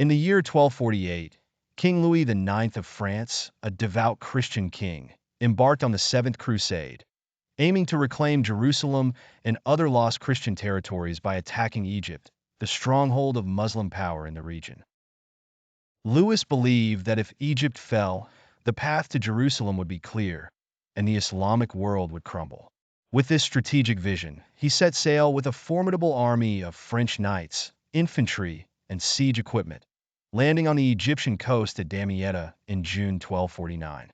In the year 1248, King Louis IX of France, a devout Christian king, embarked on the Seventh Crusade, aiming to reclaim Jerusalem and other lost Christian territories by attacking Egypt, the stronghold of Muslim power in the region. Louis believed that if Egypt fell, the path to Jerusalem would be clear, and the Islamic world would crumble. With this strategic vision, he set sail with a formidable army of French knights, infantry, and siege equipment, landing on the Egyptian coast at Damietta in June 1249.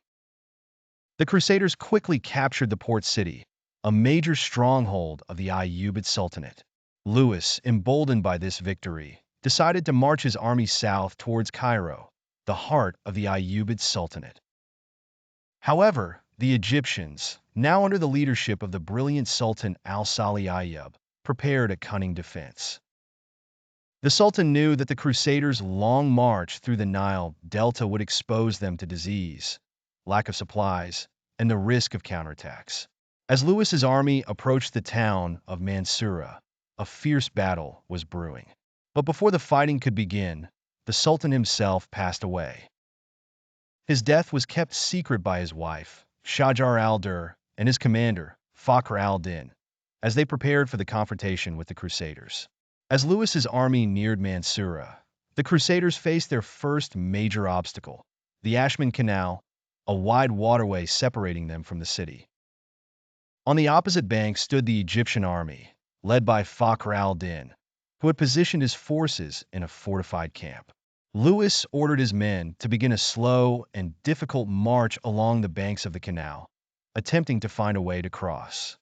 The Crusaders quickly captured the port city, a major stronghold of the Ayyubid Sultanate. Louis, emboldened by this victory, decided to march his army south towards Cairo, the heart of the Ayyubid Sultanate. However, the Egyptians, now under the leadership of the brilliant Sultan al-Salih Ayyub, prepared a cunning defense. The Sultan knew that the Crusaders' long march through the Nile Delta would expose them to disease, lack of supplies, and the risk of counterattacks. As Louis's army approached the town of Mansoura, a fierce battle was brewing. But before the fighting could begin, the Sultan himself passed away. His death was kept secret by his wife, Shajar al-Dur, and his commander, Fakhr al-Din, as they prepared for the confrontation with the Crusaders. As Louis's army neared Mansoura, the Crusaders faced their first major obstacle, the Ashman Canal, a wide waterway separating them from the city. On the opposite bank stood the Egyptian army, led by Fakhr al-Din, who had positioned his forces in a fortified camp. Louis ordered his men to begin a slow and difficult march along the banks of the canal, attempting to find a way to cross.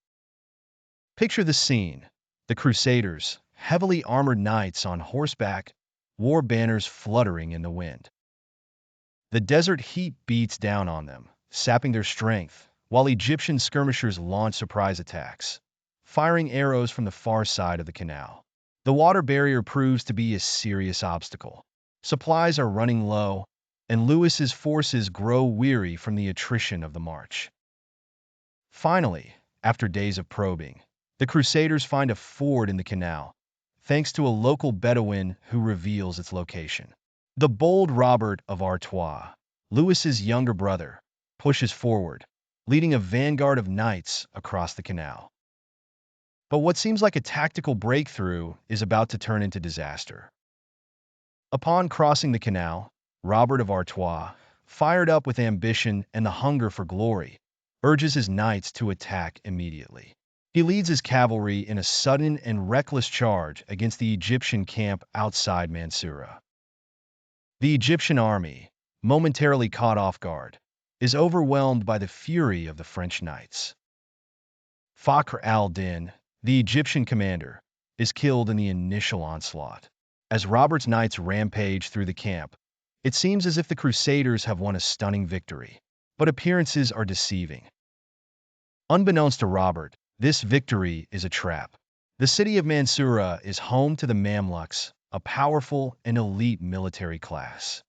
Picture the scene. The Crusaders, heavily armored knights on horseback, wore banners fluttering in the wind. The desert heat beats down on them, sapping their strength, while Egyptian skirmishers launch surprise attacks, firing arrows from the far side of the canal. The water barrier proves to be a serious obstacle. Supplies are running low, and Louis's forces grow weary from the attrition of the march. Finally, after days of probing, the Crusaders find a ford in the canal, thanks to a local Bedouin who reveals its location. The bold Robert of Artois, Louis's younger brother, pushes forward, leading a vanguard of knights across the canal. But what seems like a tactical breakthrough is about to turn into disaster. Upon crossing the canal, Robert of Artois, fired up with ambition and the hunger for glory, urges his knights to attack immediately. He leads his cavalry in a sudden and reckless charge against the Egyptian camp outside Mansoura. The Egyptian army, momentarily caught off guard, is overwhelmed by the fury of the French knights. Fakhr al-Din, the Egyptian commander, is killed in the initial onslaught. As Robert's knights rampage through the camp, it seems as if the Crusaders have won a stunning victory. But appearances are deceiving. Unbeknownst to Robert, this victory is a trap. The city of Mansoura is home to the Mamluks, a powerful and elite military class.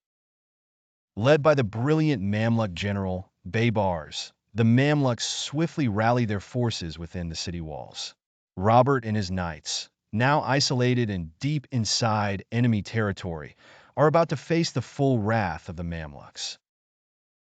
Led by the brilliant Mamluk general, Baybars, the Mamluks swiftly rally their forces within the city walls. Robert and his knights, now isolated and deep inside enemy territory, are about to face the full wrath of the Mamluks.